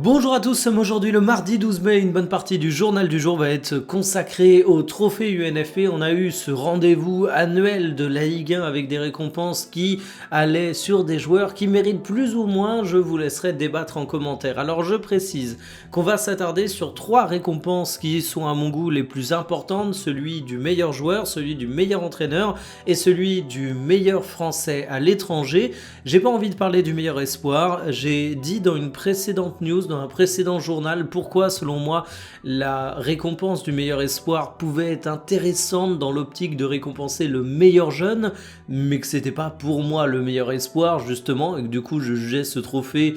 Bonjour à tous, sommes aujourd'hui le mardi 12 mai, une bonne partie du journal du jour va être consacrée au trophée UNFP. On a eu ce rendez-vous annuel de la Ligue 1 avec des récompenses qui allaient sur des joueurs qui méritent plus ou moins, je vous laisserai débattre en commentaire. Alors je précise qu'on va s'attarder sur 3 récompenses qui sont à mon goût les plus importantes, celui du meilleur joueur, celui du meilleur entraîneur et celui du meilleur français à l'étranger. J'ai pas envie de parler du meilleur espoir, j'ai dit dans une précédente news, dans un précédent journal, pourquoi selon moi la récompense du meilleur espoir pouvait être intéressante dans l'optique de récompenser le meilleur jeune, mais que c'était pas pour moi le meilleur espoir justement, et que du coup je jugeais ce trophée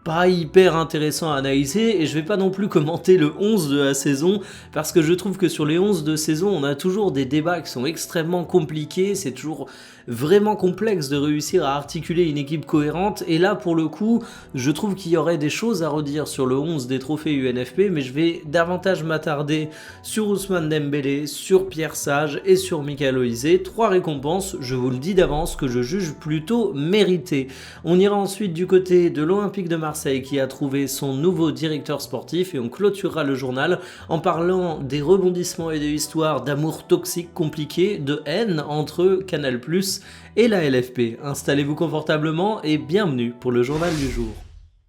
pas hyper intéressant à analyser, et je vais pas non plus commenter le 11 de la saison parce que je trouve que sur les 11 de saison on a toujours des débats qui sont extrêmement compliqués, c'est toujours vraiment complexe de réussir à articuler une équipe cohérente, et là pour le coup je trouve qu'il y aurait des choses à redire sur le 11 des trophées UNFP, mais je vais davantage m'attarder sur Ousmane Dembélé, sur Pierre Sage et sur Michael Olise, 3 récompenses, je vous le dis d'avance, que je juge plutôt méritées. On ira ensuite du côté de l'Olympique de Marseille qui a trouvé son nouveau directeur sportif, et on clôturera le journal en parlant des rebondissements et de l'histoire d'amour toxique compliqué, de haine entre Canal+ et la LFP. Installez-vous confortablement et bienvenue pour le journal du jour.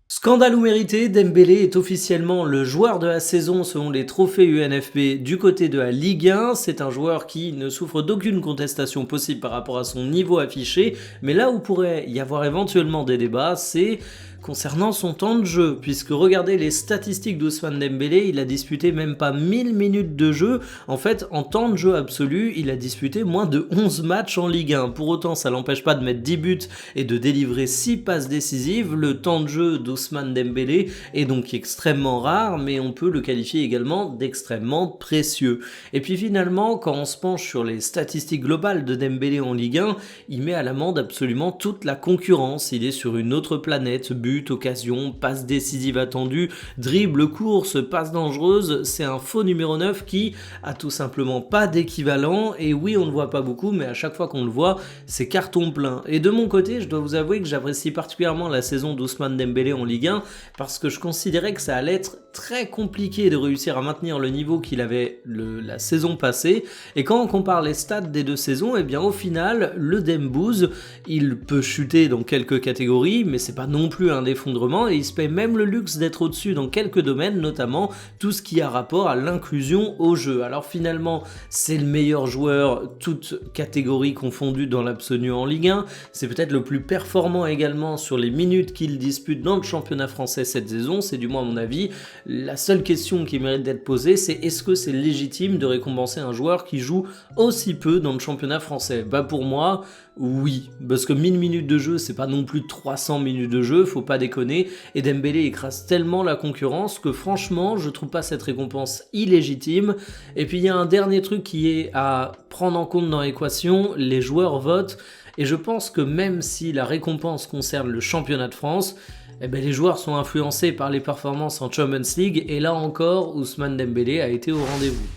Scandale ou mérité, Dembélé est officiellement le joueur de la saison selon les trophées UNFP du côté de la Ligue 1. C'est un joueur qui ne souffre d'aucune contestation possible par rapport à son niveau affiché, mais là où pourrait y avoir éventuellement des débats, c'est concernant son temps de jeu, puisque regardez les statistiques d'Ousmane Dembélé, il a disputé même pas 1000 minutes de jeu. En fait, en temps de jeu absolu, il a disputé moins de 11 matchs en Ligue 1. Pour autant, ça l'empêche pas de mettre 10 buts et de délivrer 6 passes décisives. Le temps de jeu d'Ousmane Dembélé est donc extrêmement rare, mais on peut le qualifier également d'extrêmement précieux. Et puis finalement, quand on se penche sur les statistiques globales de Dembélé en Ligue 1, il met à l'amende absolument toute la concurrence. Il est sur une autre planète, occasion, passe décisive attendue, dribble, course, passe dangereuse, c'est un faux numéro 9 qui a tout simplement pas d'équivalent, et oui on ne le voit pas beaucoup, mais à chaque fois qu'on le voit, c'est carton plein. Et de mon côté, je dois vous avouer que j'apprécie particulièrement la saison d'Ousmane Dembélé en Ligue 1, parce que je considérais que ça allait être très compliqué de réussir à maintenir le niveau qu'il avait la saison passée, et quand on compare les stats des 2 saisons, et bien au final, le Dembooz, il peut chuter dans quelques catégories, mais c'est pas non plus un d'effondrement, et il se paye même le luxe d'être au-dessus dans quelques domaines, notamment tout ce qui a rapport à l'inclusion au jeu. Alors finalement, c'est le meilleur joueur, toutes catégories confondues dans l'absolu en Ligue 1, c'est peut-être le plus performant également sur les minutes qu'il dispute dans le championnat français cette saison, c'est du moins à mon avis. La seule question qui mérite d'être posée, c'est est-ce que c'est légitime de récompenser un joueur qui joue aussi peu dans le championnat français? Bah pour moi, oui, parce que 1000 minutes de jeu, c'est pas non plus 300 minutes de jeu, faut pas déconner, et Dembélé écrase tellement la concurrence que franchement, je trouve pas cette récompense illégitime. Et puis il y a un dernier truc qui est à prendre en compte dans l'équation, les joueurs votent, et je pense que même si la récompense concerne le championnat de France, eh ben les joueurs sont influencés par les performances en Champions League, et là encore, Ousmane Dembélé a été au rendez-vous.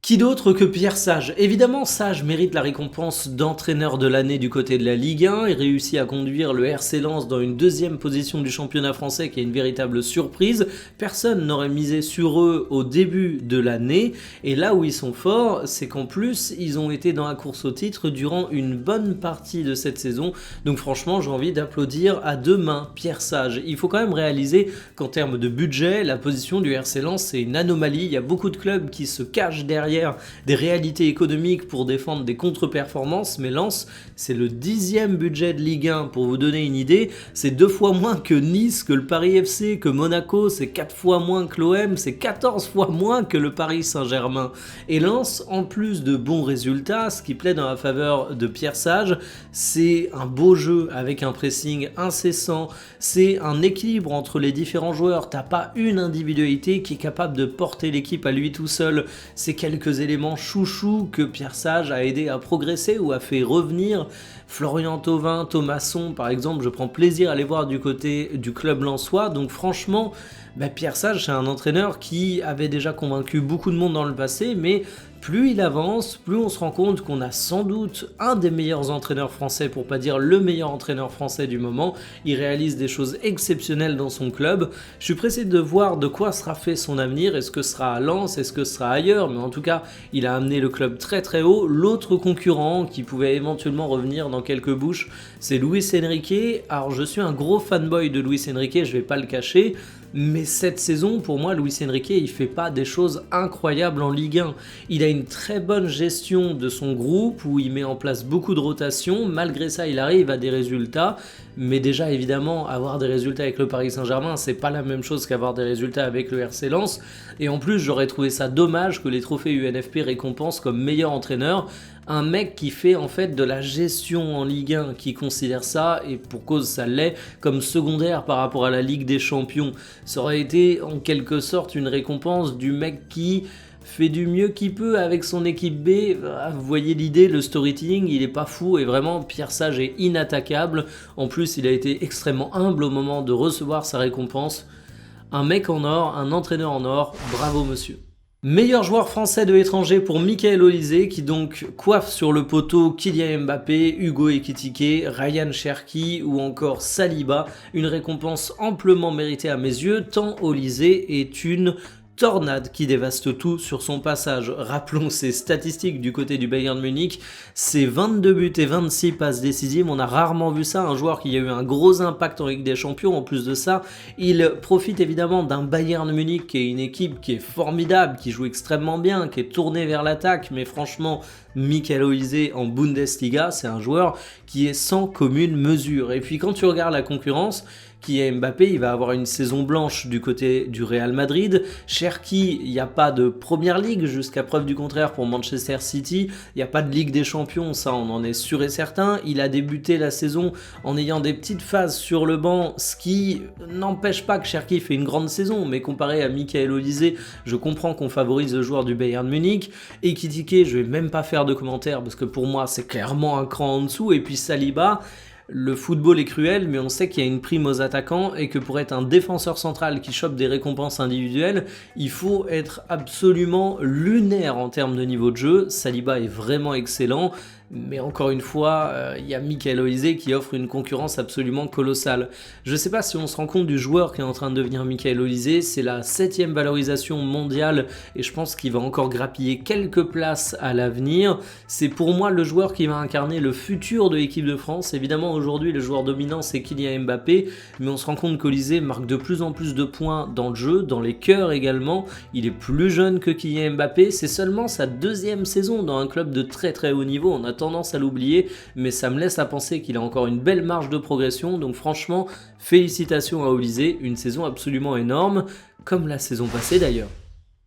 Qui d'autre que Pierre Sage? Évidemment, Sage mérite la récompense d'entraîneur de l'année du côté de la Ligue 1 et réussit à conduire le RC Lens dans une 2e position du championnat français qui est une véritable surprise. Personne n'aurait misé sur eux au début de l'année, et là où ils sont forts, c'est qu'en plus, ils ont été dans la course au titre durant une bonne partie de cette saison. Donc franchement, j'ai envie d'applaudir à 2 mains Pierre Sage. Il faut quand même réaliser qu'en termes de budget, la position du RC Lens, c'est une anomalie. Il y a beaucoup de clubs qui se cachent derrière des réalités économiques pour défendre des contre-performances, mais Lens, c'est le 10e budget de Ligue 1, pour vous donner une idée, c'est 2 fois moins que Nice, que le Paris FC, que Monaco, c'est 4 fois moins que l'OM, c'est 14 fois moins que le Paris Saint-Germain. Et Lens, en plus de bons résultats, ce qui plaît dans la faveur de Pierre Sage, c'est un beau jeu avec un pressing incessant, c'est un équilibre entre les différents joueurs, t'as pas une individualité qui est capable de porter l'équipe à lui tout seul, c'est quelques éléments chouchous que Pierre Sage a aidé à progresser ou a fait revenir. Florian Thauvin, Thomasson par exemple, je prends plaisir à les voir du côté du club lensois, donc franchement Pierre Sage c'est un entraîneur qui avait déjà convaincu beaucoup de monde dans le passé, mais plus il avance, plus on se rend compte qu'on a sans doute un des meilleurs entraîneurs français, pour pas dire le meilleur entraîneur français du moment. Il réalise des choses exceptionnelles dans son club. Je suis pressé de voir de quoi sera fait son avenir. Est-ce que ce sera à Lens, est-ce que ce sera ailleurs? Mais en tout cas, il a amené le club très très haut. L'autre concurrent qui pouvait éventuellement revenir dans quelques bouches, c'est Luis Enrique. Alors je suis un gros fanboy de Luis Enrique, je vais pas le cacher. Mais cette saison, pour moi, Luis Enrique, il fait pas des choses incroyables en Ligue 1. Il a une très bonne gestion de son groupe où il met en place beaucoup de rotations. Malgré ça, il arrive à des résultats. Mais déjà, évidemment, avoir des résultats avec le Paris Saint-Germain, c'est pas la même chose qu'avoir des résultats avec le RC Lens. Et en plus, j'aurais trouvé ça dommage que les trophées UNFP récompensent comme meilleur entraîneur un mec qui fait en fait de la gestion en Ligue 1, qui considère ça, et pour cause ça l'est, comme secondaire par rapport à la Ligue des Champions. Ça aurait été en quelque sorte une récompense du mec qui fait du mieux qu'il peut avec son équipe B. Vous voyez l'idée, le storytelling, il est pas fou, et vraiment Pierre Sage est inattaquable. En plus, il a été extrêmement humble au moment de recevoir sa récompense. Un mec en or, un entraîneur en or, bravo monsieur. Meilleur joueur français de l'étranger pour Michael Olise, qui donc coiffe sur le poteau Kylian Mbappé, Hugo Ekitike, Ryan Cherki ou encore Saliba. Une récompense amplement méritée à mes yeux, tant Olise est une tornade qui dévaste tout sur son passage. Rappelons ses statistiques du côté du Bayern Munich, c'est 22 buts et 26 passes décisives. On a rarement vu ça, un joueur qui a eu un gros impact en Ligue des Champions. En plus de ça, il profite évidemment d'un Bayern Munich qui est une équipe qui est formidable, qui joue extrêmement bien, qui est tournée vers l'attaque, mais franchement, Michael Olise en Bundesliga, c'est un joueur qui est sans commune mesure. Et puis quand tu regardes la concurrence, qui est Mbappé, il va avoir une saison blanche du côté du Real Madrid. Cherki, il n'y a pas de première ligue jusqu'à preuve du contraire pour Manchester City. Il n'y a pas de Ligue des Champions, ça on en est sûr et certain. Il a débuté la saison en ayant des petites phases sur le banc, ce qui n'empêche pas que Cherki fait une grande saison, mais comparé à Michael Olise, je comprends qu'on favorise le joueur du Bayern Munich. Et Ekitike, je vais même pas faire de commentaires parce que pour moi c'est clairement un cran en dessous. Et puis Saliba, le football est cruel, mais on sait qu'il y a une prime aux attaquants et que pour être un défenseur central qui chope des récompenses individuelles, il faut être absolument lunaire en termes de niveau de jeu. Saliba est vraiment excellent. Mais encore une fois, il y a Michael Olise qui offre une concurrence absolument colossale. Je ne sais pas si on se rend compte du joueur qui est en train de devenir Michael Olise. C'est la 7e valorisation mondiale et je pense qu'il va encore grappiller quelques places à l'avenir. C'est pour moi le joueur qui va incarner le futur de l'équipe de France. Évidemment, aujourd'hui, le joueur dominant, c'est Kylian Mbappé. Mais on se rend compte qu'Olise marque de plus en plus de points dans le jeu, dans les cœurs également. Il est plus jeune que Kylian Mbappé. C'est seulement sa 2e saison dans un club de très très haut niveau. On a tendance à l'oublier, mais ça me laisse à penser qu'il a encore une belle marge de progression, donc franchement, félicitations à Olise, une saison absolument énorme, comme la saison passée d'ailleurs.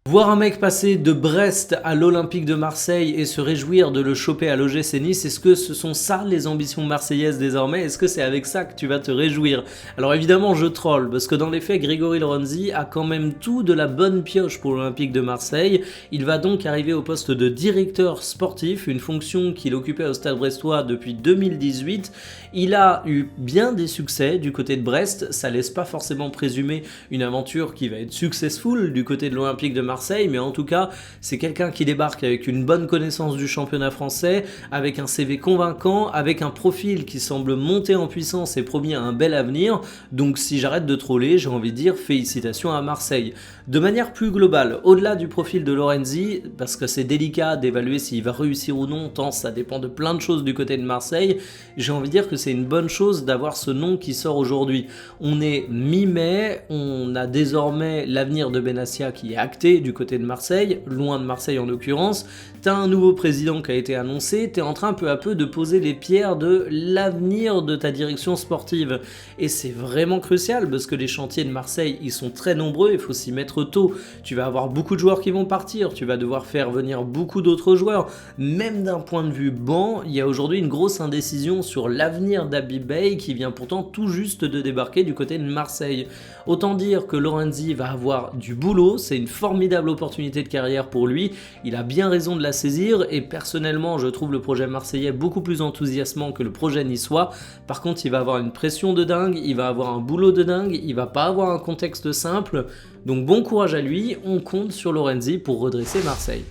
Voir un mec passer de Brest à l'Olympique de Marseille et se réjouir de le choper à l'OGC Nice, est-ce que ce sont ça les ambitions marseillaises désormais? Est-ce que c'est avec ça que tu vas te réjouir? Alors évidemment je troll, parce que dans les faits Grégory Lorenzi a quand même tout de la bonne pioche pour l'Olympique de Marseille. Il va donc arriver au poste de directeur sportif, une fonction qu'il occupait au Stade Brestois depuis 2018. Il a eu bien des succès du côté de Brest, ça laisse pas forcément présumer une aventure qui va être successful du côté de l'Olympique de Marseille, mais en tout cas, c'est quelqu'un qui débarque avec une bonne connaissance du championnat français, avec un CV convaincant, avec un profil qui semble monter en puissance et promis à un bel avenir. Donc si j'arrête de troller, j'ai envie de dire félicitations à Marseille. De manière plus globale, au-delà du profil de Lorenzi, parce que c'est délicat d'évaluer s'il va réussir ou non, tant ça dépend de plein de choses du côté de Marseille, j'ai envie de dire que c'est une bonne chose d'avoir ce nom qui sort aujourd'hui. On est mi-mai, on a désormais l'avenir de Benassia qui est acté du côté de Marseille, loin de Marseille en l'occurrence. T'as un nouveau président qui a été annoncé, t'es en train peu à peu de poser les pierres de l'avenir de ta direction sportive. Et c'est vraiment crucial parce que les chantiers de Marseille, ils sont très nombreux, il faut s'y mettre tôt. Tu vas avoir beaucoup de joueurs qui vont partir, tu vas devoir faire venir beaucoup d'autres joueurs. Même d'un point de vue banc, il y a aujourd'hui une grosse indécision sur l'avenir d'Habib Beye qui vient pourtant tout juste de débarquer du côté de Marseille. Autant dire que Lorenzi va avoir du boulot, c'est une formidable opportunité de carrière pour lui, il a bien raison de la saisir et personnellement je trouve le projet marseillais beaucoup plus enthousiasmant que le projet niçois. Par contre il va avoir une pression de dingue, il va avoir un boulot de dingue, il va pas avoir un contexte simple, donc bon courage à lui, on compte sur Lorenzi pour redresser Marseille.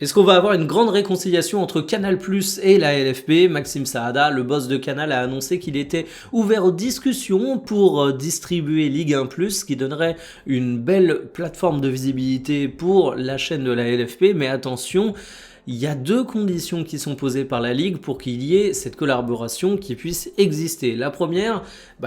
Est-ce qu'on va avoir une grande réconciliation entre Canal+ et la LFP? Maxime Saada, le boss de Canal, a annoncé qu'il était ouvert aux discussions pour distribuer Ligue 1+, ce qui donnerait une belle plateforme de visibilité pour la chaîne de la LFP. Mais attention, il y a deux conditions qui sont posées par la Ligue pour qu'il y ait cette collaboration qui puisse exister. La première,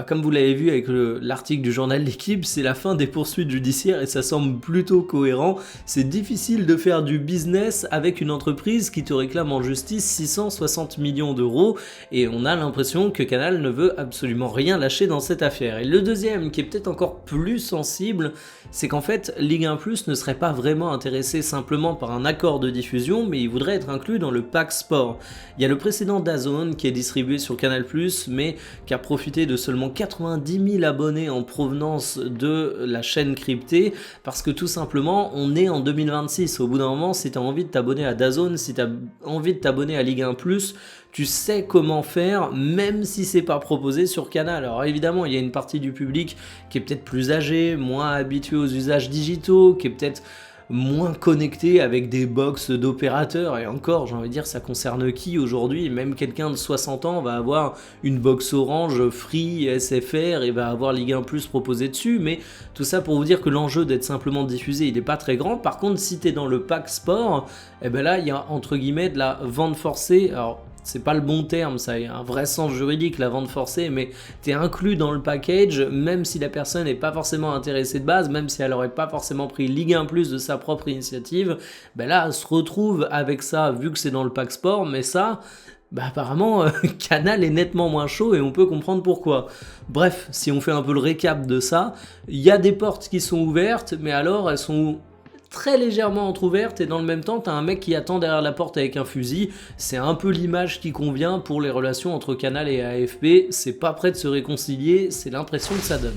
comme vous l'avez vu avec l'article du journal L'Équipe, c'est la fin des poursuites judiciaires et ça semble plutôt cohérent. C'est difficile de faire du business avec une entreprise qui te réclame en justice 660 millions d'euros et on a l'impression que Canal ne veut absolument rien lâcher dans cette affaire. Et le deuxième, qui est peut-être encore plus sensible, c'est qu'en fait, Ligue 1+ ne serait pas vraiment intéressé simplement par un accord de diffusion, mais il voudrait être inclus dans le pack sport. Il y a le précédent DAZN qui est distribué sur Canal+, mais qui a profité de seulement 90 000 abonnés en provenance de la chaîne cryptée, parce que tout simplement, on est en 2026. Au bout d'un moment, si tu as envie de t'abonner à DAZN, si tu as envie de t'abonner à Ligue 1+, tu sais comment faire, même si c'est pas proposé sur Canal. Alors évidemment, il y a une partie du public qui est peut-être plus âgée, moins habituée aux usages digitaux, qui est peut-être moins connecté avec des box d'opérateurs, et encore, j'ai envie de dire, ça concerne qui aujourd'hui? Même quelqu'un de 60 ans va avoir une box Orange, Free, SFR, et va avoir Ligue 1+ proposé dessus, mais tout ça pour vous dire que l'enjeu d'être simplement diffusé, il n'est pas très grand. Par contre, si tu es dans le pack sport, et là, il y a entre guillemets de la vente forcée. Alors, c'est pas le bon terme, ça a un vrai sens juridique, la vente forcée, mais tu es inclus dans le package, même si la personne n'est pas forcément intéressée de base, même si elle n'aurait pas forcément pris Ligue 1+ de sa propre initiative, là, elle se retrouve avec ça, vu que c'est dans le pack sport, mais ça, apparemment, Canal est nettement moins chaud et on peut comprendre pourquoi. Bref, si on fait un peu le récap de ça, il y a des portes qui sont ouvertes, mais alors elles sont très légèrement entrouverte et dans le même temps t'as un mec qui attend derrière la porte avec un fusil. C'est un peu l'image qui convient pour les relations entre Canal et AFP. C'est pas prêt de se réconcilier, c'est l'impression que ça donne.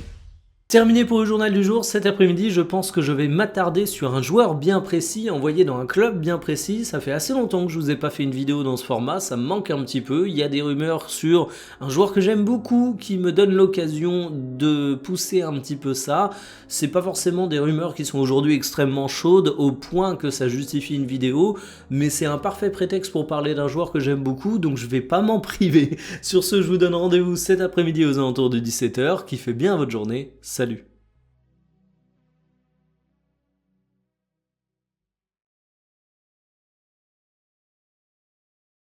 Terminé pour le journal du jour, cet après-midi, je pense que je vais m'attarder sur un joueur bien précis, envoyé dans un club bien précis. Ça fait assez longtemps que je vous ai pas fait une vidéo dans ce format, ça me manque un petit peu. Il y a des rumeurs sur un joueur que j'aime beaucoup, qui me donne l'occasion de pousser un petit peu ça. C'est pas forcément des rumeurs qui sont aujourd'hui extrêmement chaudes, au point que ça justifie une vidéo, mais c'est un parfait prétexte pour parler d'un joueur que j'aime beaucoup, donc je vais pas m'en priver. Sur ce, je vous donne rendez-vous cet après-midi aux alentours de 17 h, qui fait bien votre journée. Salut.